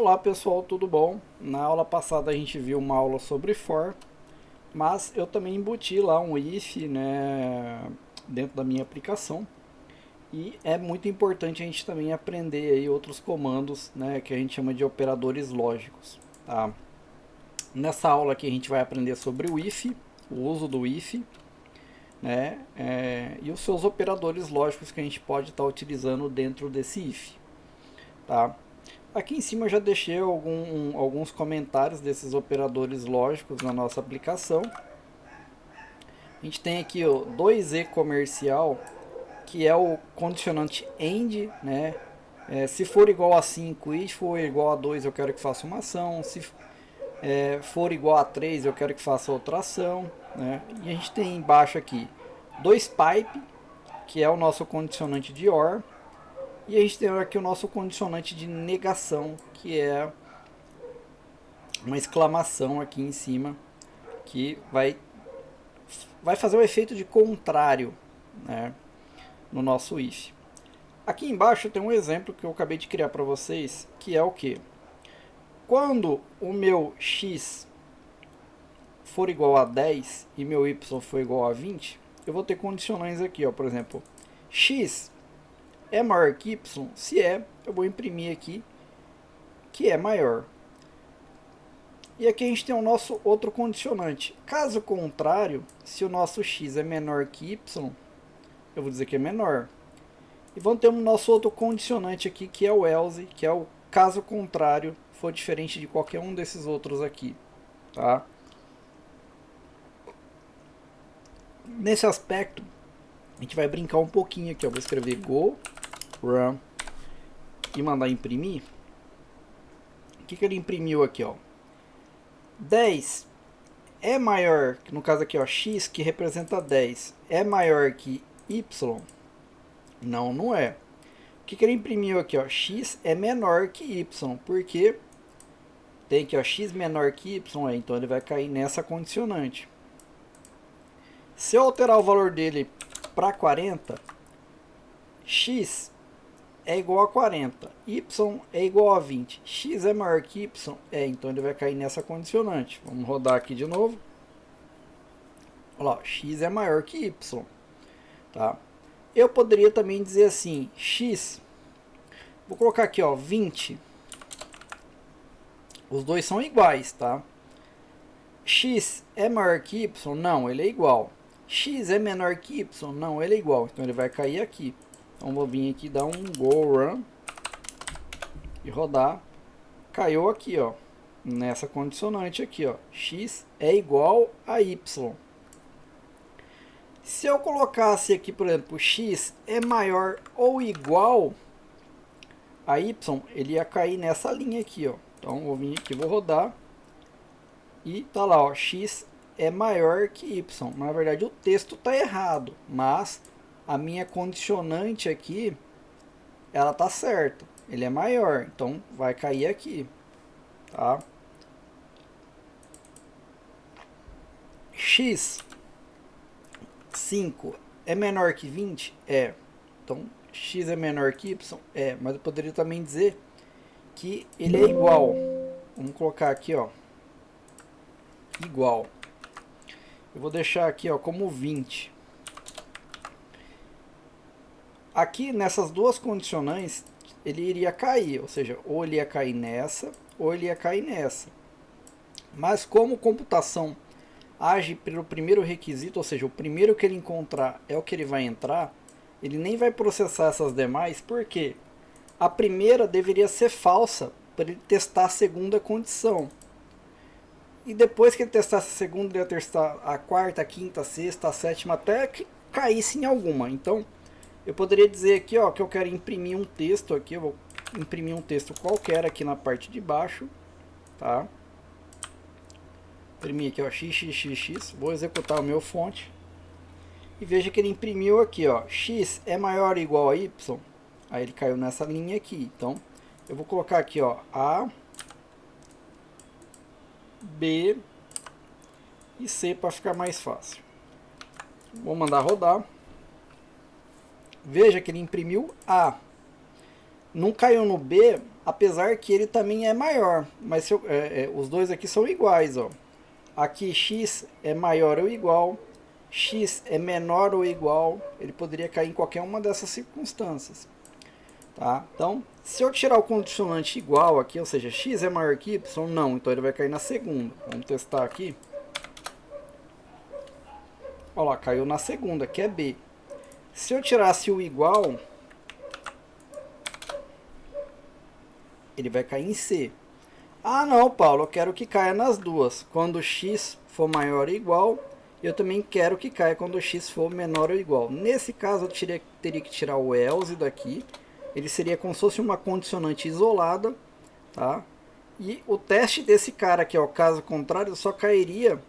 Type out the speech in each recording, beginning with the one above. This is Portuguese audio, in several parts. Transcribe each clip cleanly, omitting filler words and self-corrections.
Olá pessoal, tudo bom? Na aula passada a gente viu uma aula sobre for, mas eu também embuti lá um if, né, dentro da minha aplicação. E é muito importante a gente também aprender aí outros comandos, né, que a gente chama de operadores lógicos, tá? Nessa aula aqui a gente vai aprender sobre o if, o uso do if, né, e os seus operadores lógicos que a gente pode estar utilizando dentro desse if, tá? Aqui em cima eu já deixei alguns comentários desses operadores lógicos na nossa aplicação. A gente tem aqui o 2e comercial, que é o condicionante AND, né? Se for igual a 5 e for igual a 2, eu quero que faça uma ação. Se for igual a 3, eu quero que faça outra ação, né? E a gente tem embaixo aqui 2pipe, que é o nosso condicionante de OR. E a gente tem aqui o nosso condicionante de negação, que é uma exclamação aqui em cima, que vai fazer o efeito de contrário, né, no nosso if. Aqui embaixo tem um exemplo que eu acabei de criar para vocês, que é o que? Quando o meu x for igual a 10 e meu y for igual a 20, eu vou ter condicionais aqui, ó, por exemplo, x é maior que y, se eu vou imprimir aqui que é maior. E aqui a gente tem o nosso outro condicionante. Caso contrário, se o nosso x é menor que y, eu vou dizer que é menor. E vamos ter o nosso outro condicionante aqui, que é o else, que é o caso contrário for diferente de qualquer um desses outros aqui, tá? Nesse aspecto, a gente vai brincar um pouquinho aqui, ó. Vou escrever go, run e mandar imprimir. O que ele imprimiu aqui, ó? 10 é maior, no caso aqui, ó, x, que representa 10, é maior que y? Não, não é. O que ele imprimiu aqui, ó? X é menor que y, porque tem aqui, ó, x menor que y, então ele vai cair nessa condicionante. Se eu alterar o valor dele para 40, x é igual a 40, y é igual a 20, x é maior que y, então ele vai cair nessa condicionante. Vamos rodar aqui de novo. Olha lá, x é maior que y, tá? Eu poderia também dizer assim, x, vou colocar aqui, ó, 20, os dois são iguais, tá? X é maior que y? Não, ele é igual. X é menor que y? Não, ele é igual, então ele vai cair aqui. Então vou vir aqui, dar um go run e rodar. Caiu aqui, ó, nessa condicionante aqui, ó, x é igual a y. Se eu colocasse aqui, por exemplo, x é maior ou igual a y, ele ia cair nessa linha aqui, ó. Então vou vir aqui, vou rodar e tá lá, ó, x é maior que y. Na verdade o texto tá errado, mas a minha condicionante aqui, ela tá certa. Ele é maior, então vai cair aqui, tá? X 5 é menor que 20? É. Então, x é menor que y? É. Mas eu poderia também dizer que ele é igual. Vamos colocar aqui, ó, igual. Eu vou deixar aqui, ó, como 20. Aqui, nessas duas condicionais, ele iria cair. Ou seja, ou ele ia cair nessa, ou ele ia cair nessa. Mas como computação age pelo primeiro requisito, ou seja, o primeiro que ele encontrar é o que ele vai entrar, ele nem vai processar essas demais, porque a primeira deveria ser falsa para ele testar a segunda condição. E depois que ele testasse a segunda, ele ia testar a quarta, a quinta, a sexta, a sétima, até que caísse em alguma. Então, eu poderia dizer aqui, ó, que eu quero imprimir um texto aqui, eu vou imprimir um texto qualquer aqui na parte de baixo, tá? Imprimir aqui, ó, xxx, vou executar o meu fonte e veja que ele imprimiu aqui, ó, x é maior ou igual a y, aí ele caiu nessa linha aqui. Então eu vou colocar aqui, ó, a, b e c para ficar mais fácil. Vou mandar rodar. Veja que ele imprimiu a. Não caiu no B, apesar que ele também é maior. Mas se eu, os dois aqui são iguais, ó. Aqui x é maior ou igual, x é menor ou igual. Ele poderia cair em qualquer uma dessas circunstâncias. Tá? Então, se eu tirar o condicionante igual aqui, ou seja, x é maior que y, não. Então ele vai cair na segunda. Vamos testar aqui. Olha lá, caiu na segunda, que é B. Se eu tirasse o igual, ele vai cair em C. Ah, não, Paulo, eu quero que caia nas duas. Quando x for maior ou igual, eu também quero que caia quando x for menor ou igual. Nesse caso, eu teria que tirar o else daqui. Ele seria como se fosse uma condicionante isolada, tá? E o teste desse cara aqui, ó, caso contrário, só cairia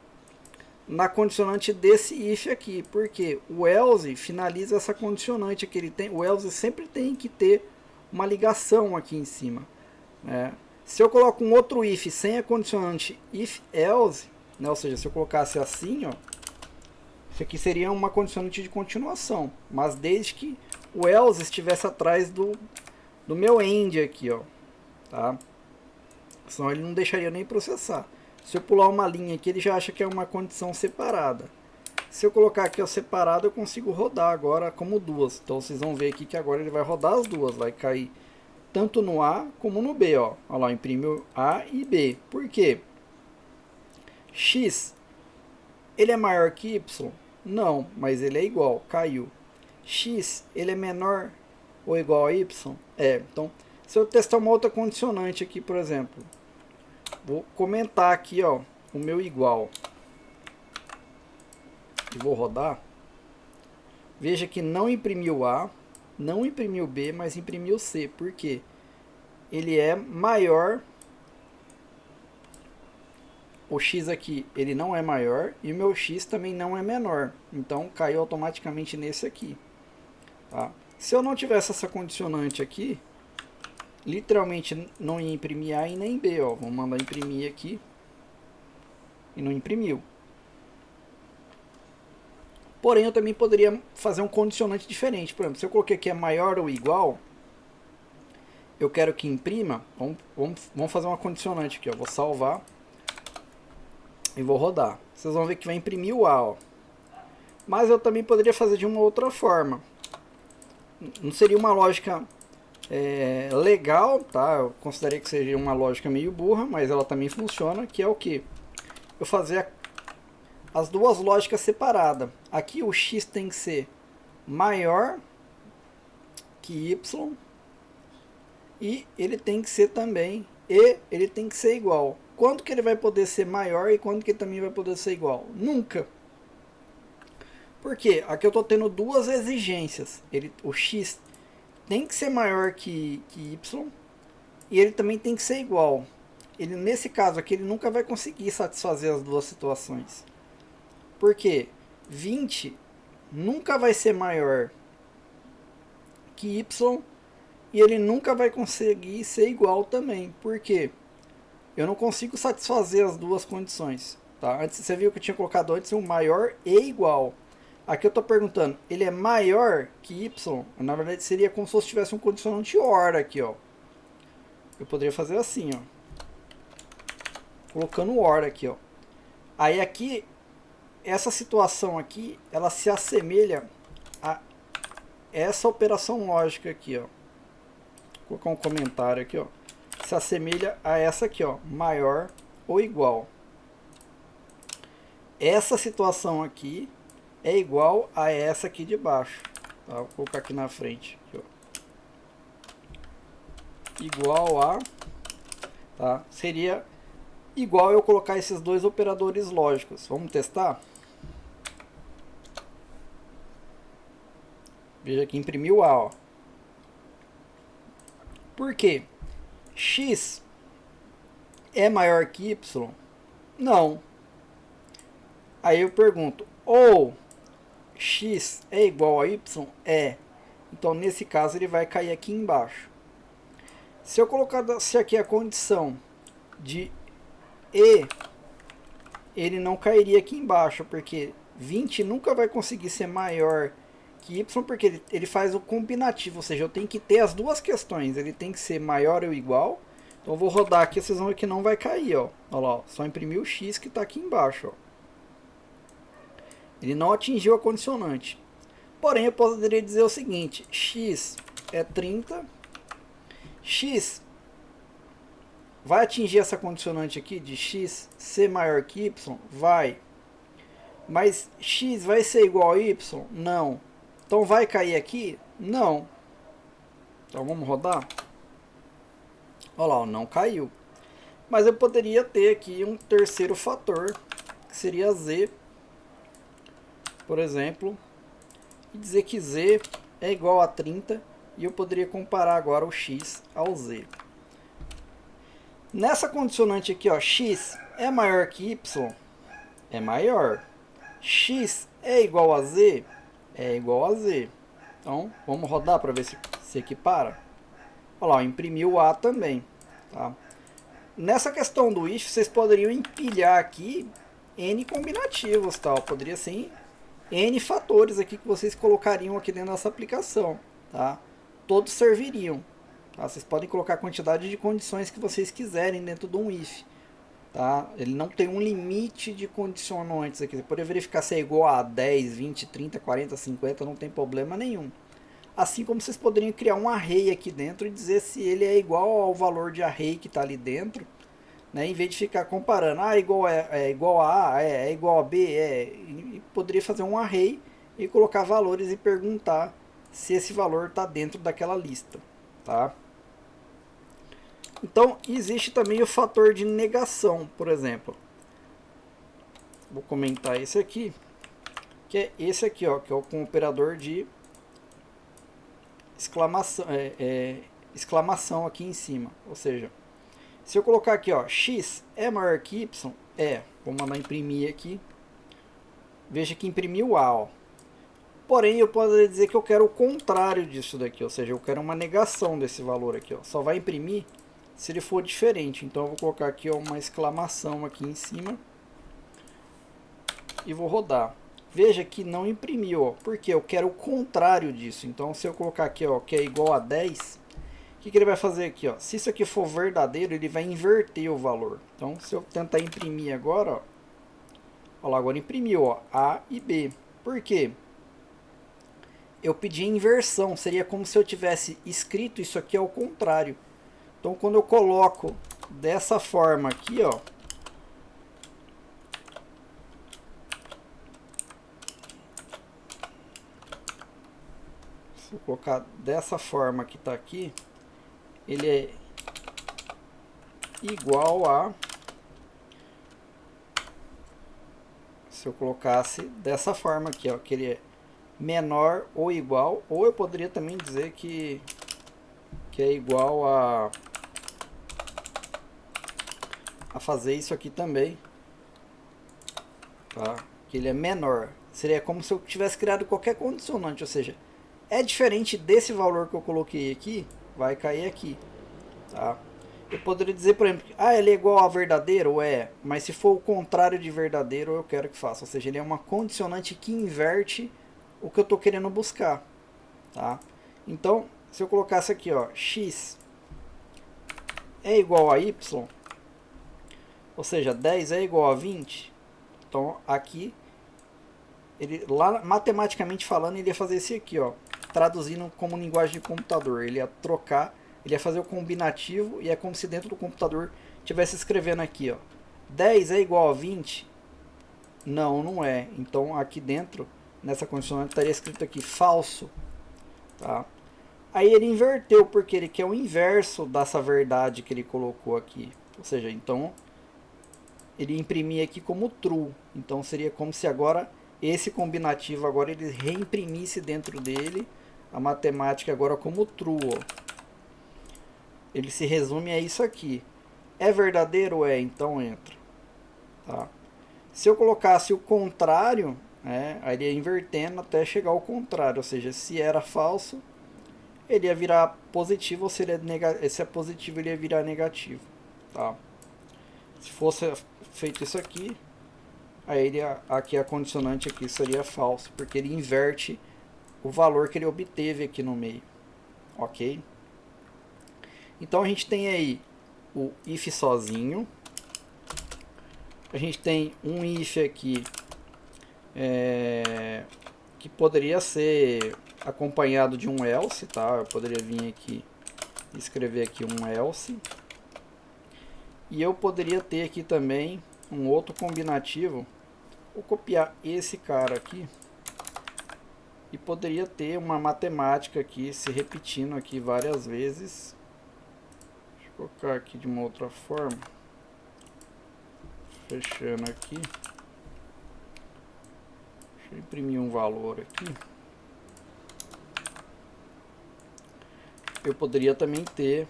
na condicionante desse if aqui, porque o else finaliza essa condicionante que ele tem. O else sempre tem que ter uma ligação aqui em cima, né? Se eu coloco um outro if sem a condicionante if else, né, ou seja, se eu colocasse assim, ó, isso aqui seria uma condicionante de continuação, mas desde que o else estivesse atrás do meu end aqui, ó, tá? Senão ele não deixaria nem processar. Se eu pular uma linha aqui, ele já acha que é uma condição separada. Se eu colocar aqui ó, separado, eu consigo rodar agora como duas. Então vocês vão ver aqui que agora ele vai rodar as duas, vai cair tanto no A como no B, ó. Olha lá, imprimiu A e B. Por quê? X, ele é maior que Y? Não, mas ele é igual, caiu. X, ele é menor ou igual a Y? É, então, se eu testar uma outra condicionante aqui, por exemplo, vou comentar aqui, ó, o meu igual. E vou rodar. Veja que não imprimiu A, não imprimiu B, mas imprimiu C. Por quê? Ele é maior. O X aqui, ele não é maior. E o meu X também não é menor. Então, caiu automaticamente nesse aqui. Tá? Se eu não tivesse essa condicionante aqui, literalmente não ia imprimir A e nem B. Ó. Vamos mandar imprimir aqui. E não imprimiu. Porém, eu também poderia fazer um condicionante diferente. Por exemplo, se eu coloquei aqui é maior ou igual, eu quero que imprima. Vamos fazer uma condicionante aqui. Ó. Vou salvar e vou rodar. Vocês vão ver que vai imprimir o A. Ó. Mas eu também poderia fazer de uma outra forma. Não seria uma lógica legal, tá? Eu consideraria que seria uma lógica meio burra, mas ela também funciona, que é o que? Eu fazer as duas lógicas separadas. Aqui o x tem que ser maior que y e ele tem que ser também ele tem que ser igual. Quando que ele vai poder ser maior e quando que ele também vai poder ser igual? Nunca. Por quê? Aqui eu estou tendo duas exigências. O x tem que ser maior que y e ele também tem que ser igual. Ele, nesse caso aqui, ele nunca vai conseguir satisfazer as duas situações. Porque 20 nunca vai ser maior que y e ele nunca vai conseguir ser igual também. Por quê? Eu não consigo satisfazer as duas condições. Tá? Antes, você viu que eu tinha colocado antes um maior e igual. Aqui eu estou perguntando, ele é maior que y? Na verdade seria como se tivesse um condicionante OR aqui. Ó. Eu poderia fazer assim, ó. Colocando OR aqui. Ó. Aí aqui essa situação aqui, ela se assemelha a essa operação lógica aqui, ó. Vou colocar um comentário aqui, ó. Se assemelha a essa aqui, ó, maior ou igual. Essa situação aqui é igual a essa aqui de baixo. Tá? Vou colocar aqui na frente. Aqui, ó. Igual a, tá? Seria igual eu colocar esses dois operadores lógicos. Vamos testar? Veja que imprimiu A, ó. Por quê? X é maior que Y? Não. Aí eu pergunto, ou X é igual a Y? É. Então, nesse caso, ele vai cair aqui embaixo. Se eu colocar aqui a condição de E, ele não cairia aqui embaixo, porque 20 nunca vai conseguir ser maior que y, porque ele faz o combinativo, ou seja, eu tenho que ter as duas questões, ele tem que ser maior ou igual. Então eu vou rodar aqui, vocês vão ver que não vai cair, ó. Olha lá, ó, só imprimir o x que está aqui embaixo, ó. Ele não atingiu a condicionante. Porém, eu poderia dizer o seguinte, x é 30, x vai atingir essa condicionante aqui de x ser maior que y? Vai. Mas x vai ser igual a y? Não. Então vai cair aqui? Não. Então vamos rodar? Olha lá, não caiu. Mas eu poderia ter aqui um terceiro fator, que seria z, por exemplo, e dizer que z é igual a 30, e eu poderia comparar agora o x ao z. Nessa condicionante aqui, ó, x é maior que y? É maior. X é igual a z? É igual a z. Então, vamos rodar para ver se equipara. Olha lá, imprimiu o A também. Tá? Nessa questão do if, vocês poderiam empilhar aqui N combinativos. Tá? Poderia ser N fatores aqui que vocês colocariam aqui dentro dessa aplicação. Tá? Todos serviriam. Tá? Vocês podem colocar a quantidade de condições que vocês quiserem dentro de um if. Tá? Ele não tem um limite de condicionantes aqui. Você pode verificar se é igual a 10, 20, 30, 40, 50, não tem problema nenhum. Assim como vocês poderiam criar um array aqui dentro e dizer se ele é igual ao valor de array que está ali dentro, né? Em vez de ficar comparando, é igual a A, é igual a B, e poderia fazer um array e colocar valores e perguntar se esse valor está dentro daquela lista. Tá? Então, existe também o fator de negação, por exemplo. Vou comentar esse aqui, que é esse aqui, ó, que é com o operador de exclamação, exclamação aqui em cima. Ou seja, se eu colocar aqui, ó, x é maior que y, vou mandar imprimir aqui. Veja que imprimiu A, ó. Porém, eu posso dizer que eu quero o contrário disso daqui, ou seja, eu quero uma negação desse valor aqui, ó. Só vai imprimir se ele for diferente. Então eu vou colocar aqui, ó, uma exclamação aqui em cima e vou rodar. Veja que não imprimiu, ó, porque eu quero o contrário disso. Então se eu colocar aqui, ó, que é igual a 10, o que ele vai fazer aqui, ó? Se isso aqui for verdadeiro, ele vai inverter o valor. Então se eu tentar imprimir agora, ó lá, agora imprimiu, ó, A e B. Por quê? Eu pedi inversão, seria como se eu tivesse escrito isso aqui ao contrário. Então, quando eu coloco dessa forma aqui, ó, se eu colocar dessa forma que está aqui, ele é igual a, se eu colocasse dessa forma aqui, ó, que ele é menor ou igual, ou eu poderia também dizer que é igual a fazer isso aqui também, tá? Que ele é menor. Seria como se eu tivesse criado qualquer condicionante, ou seja, é diferente desse valor que eu coloquei aqui, vai cair aqui, tá? Eu poderia dizer, por exemplo, ele é igual a verdadeiro, mas se for o contrário de verdadeiro, eu quero que faça, ou seja, ele é uma condicionante que inverte o que eu estou querendo buscar, tá? Então, se eu colocasse aqui, ó, x é igual a y, ou seja, 10 é igual a 20, então aqui, ele, lá matematicamente falando, ele ia fazer esse aqui, ó, traduzindo como linguagem de computador, ele ia trocar, ele ia fazer o combinativo, e é como se dentro do computador estivesse escrevendo aqui, ó, 10 é igual a 20, não é, então aqui dentro, nessa condicionante, estaria escrito aqui, falso, tá? Aí ele inverteu, porque ele quer o inverso dessa verdade que ele colocou aqui. Ou seja, então, ele imprimia aqui como true. Então, seria como se agora, esse combinativo, agora ele reimprimisse dentro dele a matemática agora como true. Ó. Ele se resume a isso aqui. É verdadeiro? Então entra. Tá? Se eu colocasse o contrário, aí ele ia invertendo até chegar ao contrário. Ou seja, se era falso, ele ia virar positivo, ou se se é positivo, ele ia virar negativo. Tá? Se fosse feito isso aqui, aí aqui a condicionante aqui seria falso, porque ele inverte o valor que ele obteve aqui no meio, ok? Então a gente tem aí o if sozinho, a gente tem um if aqui que poderia ser acompanhado de um else, tá? Eu poderia vir aqui e escrever aqui um else, e eu poderia ter aqui também um outro combinativo. Vou copiar esse cara aqui e poderia ter uma matemática aqui se repetindo aqui várias vezes. Deixa eu colocar aqui de uma outra forma, fechando aqui. Deixa eu imprimir um valor aqui. Eu poderia também ter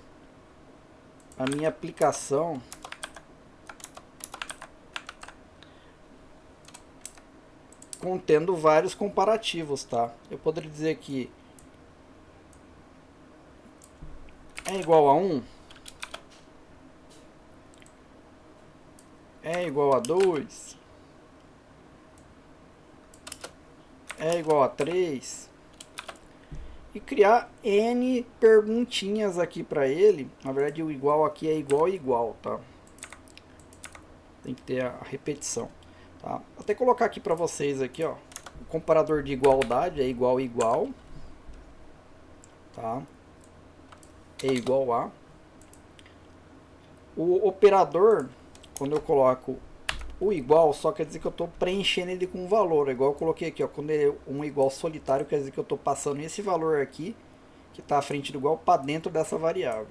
a minha aplicação contendo vários comparativos, tá? Eu poderia dizer que é igual a 1, é igual a 2, é igual a 3, e criar N perguntinhas aqui para ele. Na verdade, o igual aqui é igual a igual, tá? Tem que ter a repetição, tá? Vou até colocar aqui para vocês aqui, ó, o comparador de igualdade é igual a igual, tá? É igual a. O operador, quando eu coloco o igual, só quer dizer que eu estou preenchendo ele com um valor, igual eu coloquei aqui, ó, quando ele é um igual solitário, quer dizer que eu estou passando esse valor aqui, que está à frente do igual, para dentro dessa variável.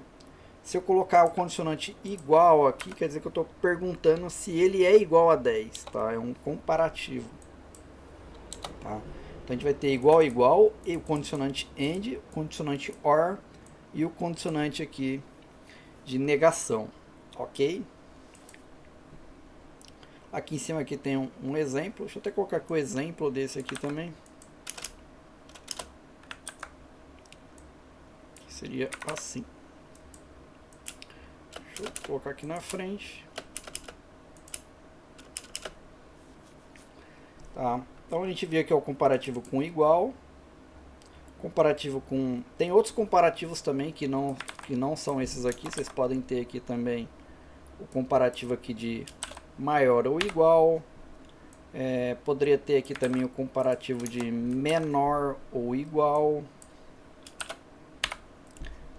Se eu colocar o condicionante igual aqui, quer dizer que eu estou perguntando se ele é igual a 10, tá? É um comparativo, tá? Então a gente vai ter igual a igual, e o condicionante AND, o condicionante OR e o condicionante aqui de negação, ok? Aqui em cima aqui tem um exemplo. Deixa eu até colocar aqui o exemplo desse aqui também. Que seria assim. Deixa eu colocar aqui na frente. Tá. Então a gente vê aqui o comparativo com igual. Comparativo com... Tem outros comparativos também que não são esses aqui. Vocês podem ter aqui também o comparativo aqui de maior ou igual. Poderia ter aqui também o comparativo de menor ou igual,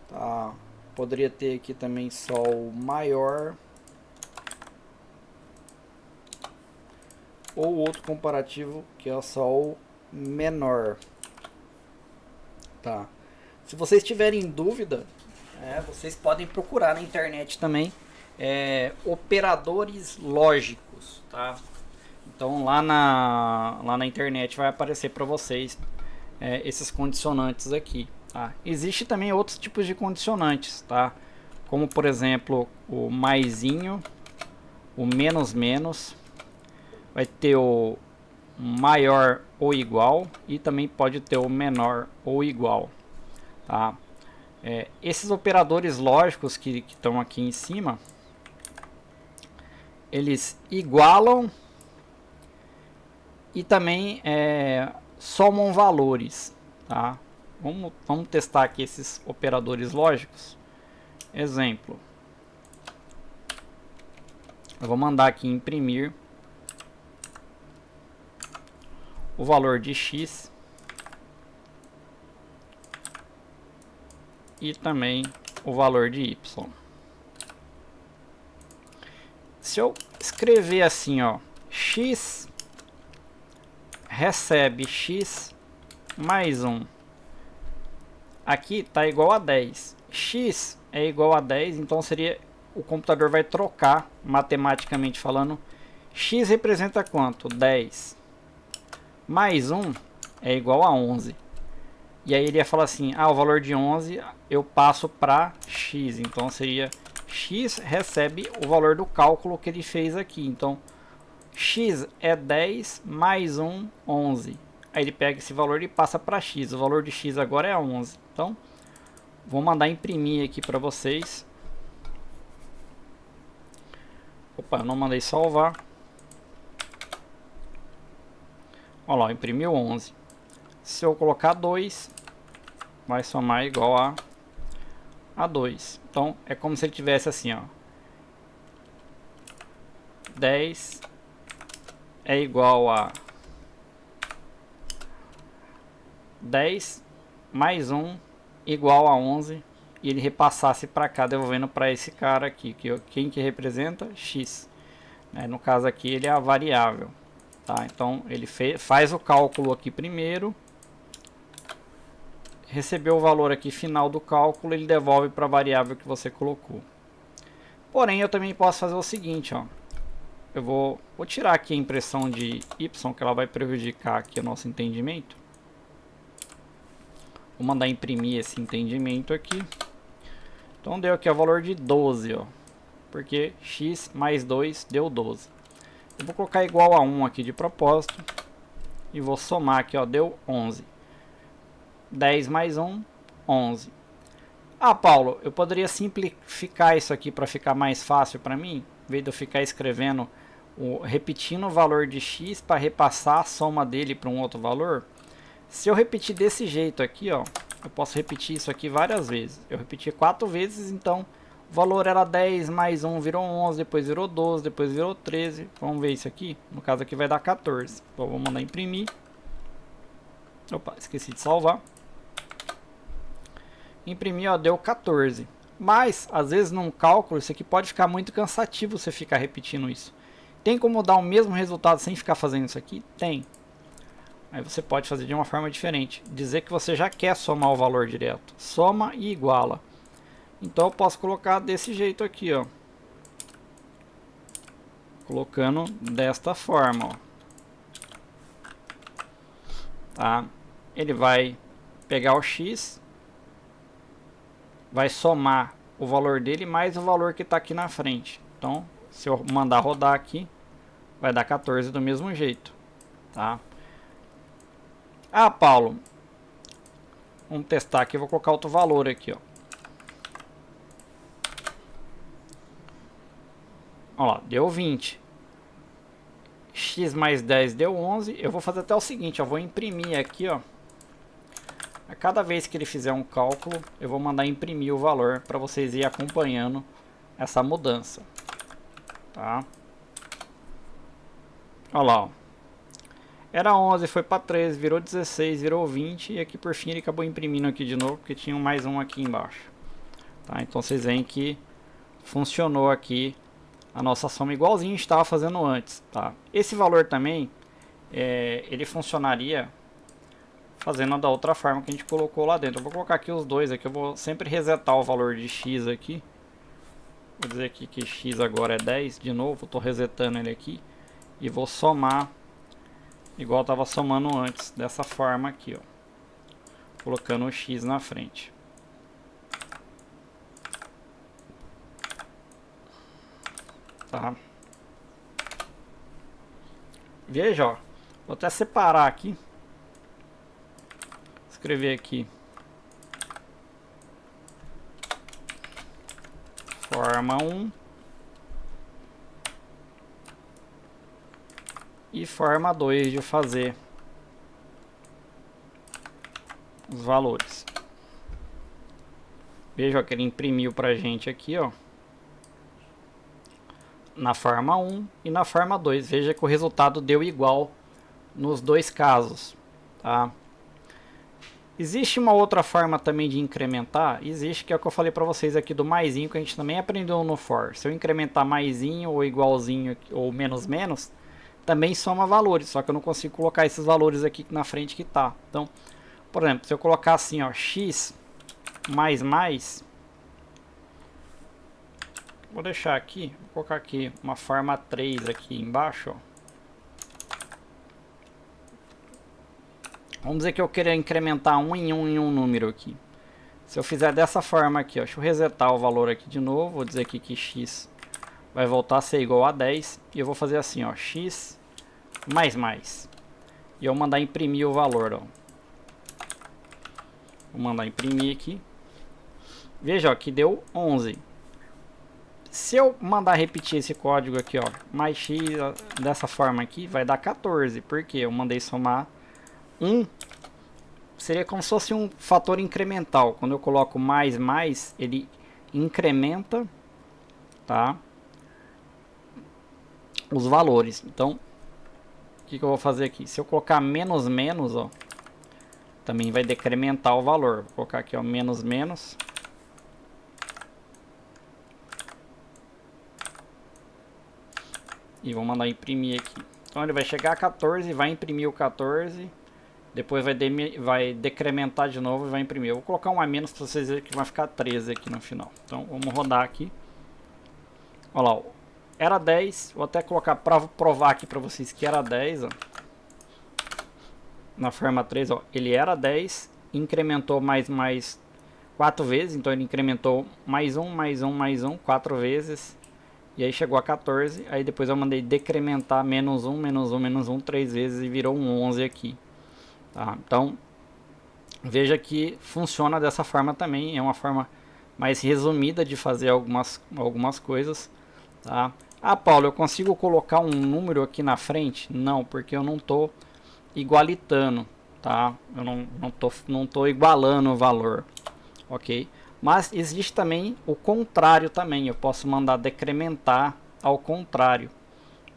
tá? Poderia ter aqui também só o maior, ou outro comparativo que é só o menor, tá? Se vocês tiverem dúvida, vocês podem procurar na internet também operadores lógicos, tá? Então lá na internet vai aparecer para vocês esses condicionantes aqui, tá? Existe também outros tipos de condicionantes, tá? Como por exemplo o maisinho, o menos menos, vai ter o maior ou igual e também pode ter o menor ou igual, tá? Esses operadores lógicos que estão aqui em cima, eles igualam e também somam valores, tá? Vamos testar aqui esses operadores lógicos. Exemplo, eu vou mandar aqui imprimir o valor de x e também o valor de y. Se eu escrever assim, ó, x recebe x mais 1, aqui está igual a 10. X é igual a 10, então seria, o computador vai trocar, matematicamente falando, x representa quanto? 10. Mais 1 é igual a 11. E aí ele ia falar assim, o valor de 11 eu passo para x, então seria x recebe o valor do cálculo que ele fez aqui. Então x é 10 mais 1, 11. Aí ele pega esse valor e passa para x. O valor de x agora é 11. Então, vou mandar imprimir aqui para vocês. Opa, eu não mandei salvar. Olha lá, imprimiu 11. Se eu colocar 2, vai somar igual a 2. Então é como se ele tivesse assim, ó. 10 é igual a 10 mais 1 igual a 11. E ele repassasse para cá, devolvendo para esse cara aqui. Quem que representa? X. No caso aqui ele é a variável. Tá? Então ele faz o cálculo aqui primeiro. Recebeu o valor aqui final do cálculo, ele devolve para a variável que você colocou. Porém, eu também posso fazer o seguinte, ó. Eu vou tirar aqui a impressão de y, que ela vai prejudicar aqui o nosso entendimento. Vou mandar imprimir esse entendimento aqui. Então deu aqui o valor de 12, ó. Porque x mais 2 deu 12. Eu vou colocar igual a 1 aqui de propósito. E vou somar aqui, ó, deu 11. 10 mais 1, 11. Ah, Paulo, eu poderia simplificar isso aqui para ficar mais fácil para mim? Em vez de eu ficar escrevendo, repetindo o valor de x para repassar a soma dele para um outro valor. Se eu repetir desse jeito aqui, ó, eu posso repetir isso aqui várias vezes. Eu repeti 4 vezes, então o valor era 10 mais 1 virou 11, depois virou 12, depois virou 13. Vamos ver isso aqui. No caso aqui vai dar 14. Então vou mandar imprimir. Opa, esqueci de salvar. Imprimir, ó, deu 14. Mas, às vezes, num cálculo, isso aqui pode ficar muito cansativo você ficar repetindo isso. Tem como dar o mesmo resultado sem ficar fazendo isso aqui? Tem. Aí você pode fazer de uma forma diferente. Dizer que você já quer somar o valor direto. Soma e iguala. Então, eu posso colocar desse jeito aqui, ó. Colocando desta forma, ó. Tá? Ele vai pegar o x, vai somar o valor dele mais o valor que está aqui na frente. Então, se eu mandar rodar aqui, vai dar 14 do mesmo jeito. Tá? Ah, Paulo, vamos testar aqui. Eu vou colocar outro valor aqui, ó. Olha lá, deu 20. X mais 10 deu 11. Eu vou fazer até o seguinte, ó. Vou imprimir aqui, ó. A cada vez que ele fizer um cálculo, eu vou mandar imprimir o valor para vocês irem acompanhando essa mudança. Tá? Olha lá, ó. Era 11, foi para 13, virou 16, virou 20 e aqui por fim ele acabou imprimindo aqui de novo, porque tinha mais um aqui embaixo. Tá? Então vocês veem que funcionou aqui a nossa soma igualzinho a gente estava fazendo antes. Tá? Esse valor também, ele funcionaria fazendo da outra forma que a gente colocou lá dentro. Eu vou colocar aqui os dois aqui, eu vou sempre resetar o valor de x aqui. Vou dizer aqui que x agora é 10 de novo, estou resetando ele aqui. E vou somar, igual eu estava somando antes, dessa forma aqui, ó. Colocando o x na frente. Tá? Veja, ó. Vou até separar aqui. Escrever aqui forma 1 e forma 2 de fazer os valores. Veja, ó, que ele imprimiu pra gente aqui, ó, na forma 1 e na forma 2. Veja que o resultado deu igual nos dois casos, tá? Existe uma outra forma também de incrementar, existe, que é o que eu falei para vocês aqui do maisinho, que a gente também aprendeu no for. Se eu incrementar maisinho ou igualzinho ou menos menos, também soma valores, só que eu não consigo colocar esses valores aqui na frente que tá. Então, por exemplo, se eu colocar assim, ó, x mais mais, vou deixar aqui, vou colocar aqui uma forma 3 aqui embaixo, ó. Vamos dizer que eu queira incrementar um em um número aqui. Se eu fizer dessa forma aqui, ó, deixa eu resetar o valor aqui de novo. Vou dizer aqui que x vai voltar a ser igual a 10. E eu vou fazer assim, ó, x mais mais. E eu vou mandar imprimir o valor, ó. Vou mandar imprimir aqui. Veja, ó, que deu 11. Se eu mandar repetir esse código aqui, ó, mais x dessa forma aqui, vai dar 14. Porque eu mandei somar 1 seria como se fosse um fator incremental. Quando eu coloco mais, ele incrementa, tá, os valores. Então, o que eu vou fazer aqui? Se eu colocar menos, ó, também vai decrementar o valor. Vou colocar aqui, ó, menos. E vou mandar imprimir aqui. Então ele vai chegar a 14, vai imprimir o 14. Depois vai decrementar de novo e vai imprimir. Eu vou colocar um a menos para vocês verem que vai ficar 13 aqui no final. Então vamos rodar aqui. Olha lá, ó. Era 10. Vou até colocar para provar aqui para vocês que era 10. Ó. Na forma 3, ó, ele era 10. Incrementou mais 4 vezes. Então ele incrementou mais 1, 4 vezes. E aí chegou a 14. Aí depois eu mandei decrementar menos 1, 3 vezes e virou um 11 aqui. Tá? Então, veja que funciona dessa forma também. É uma forma mais resumida de fazer algumas coisas. Tá? Ah, Paulo, eu consigo colocar um número aqui na frente? Não, porque eu não estou igualitando. Tá? Eu não tô igualando o valor. Ok? Mas existe também o contrário também. Eu posso mandar decrementar ao contrário.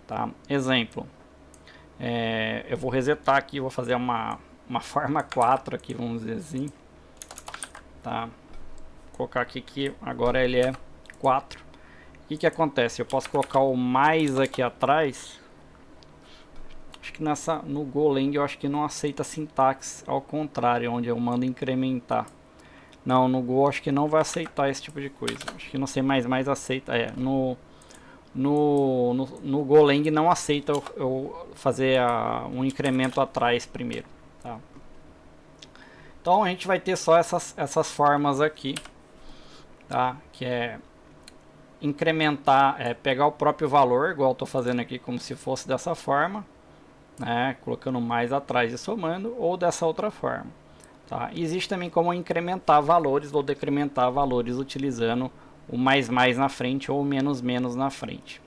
Tá? Exemplo. Eu vou resetar aqui. Vou fazer uma forma 4 aqui, vamos dizer assim. Tá? Vou colocar aqui que agora ele é 4. O que acontece? Eu posso colocar o mais aqui atrás. Acho que no Golang eu acho que não aceita sintaxe ao contrário, onde eu mando incrementar. Não, no Go acho que não vai aceitar esse tipo de coisa. Acho que no C++ aceita. No Golang não aceita eu fazer um incremento atrás primeiro. Tá? Então a gente vai ter só essas formas aqui. Tá? Que é incrementar, pegar o próprio valor, igual eu estou fazendo aqui, como se fosse dessa forma. Né? Colocando mais atrás e somando, ou dessa outra forma. Tá? Existe também como incrementar valores ou decrementar valores utilizando o mais na frente ou o menos na frente.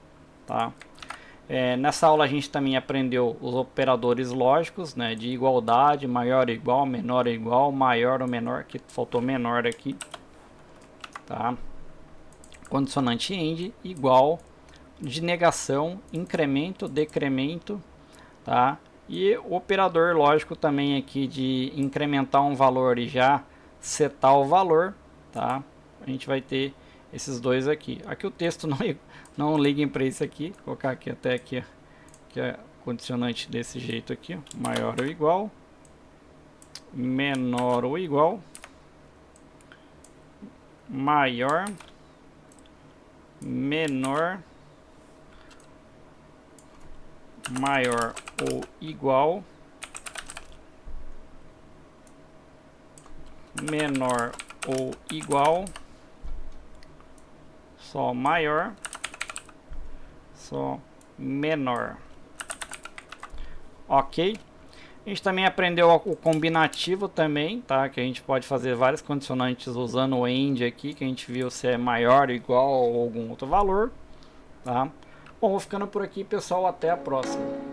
Tá? Nessa aula a gente também aprendeu os operadores lógicos, né, de igualdade, maior ou igual, menor ou igual, maior ou menor, que faltou menor aqui. Tá? Condicionante AND, igual, de negação, incremento, decremento. Tá? E o operador lógico também aqui de incrementar um valor e já setar o valor, tá? A gente vai ter esses dois aqui. Aqui o texto não liguem para isso aqui. Vou colocar aqui até aqui, que é condicionante desse jeito aqui, ó. Maior ou igual, menor ou igual, maior, menor, maior ou igual, menor ou igual, só maior, só menor. Ok? A gente também aprendeu o combinativo também, tá? Que a gente pode fazer várias condicionantes usando o AND aqui, que a gente viu se é maior, igual ou algum outro valor, tá? Bom, vou ficando por aqui, pessoal. Até a próxima.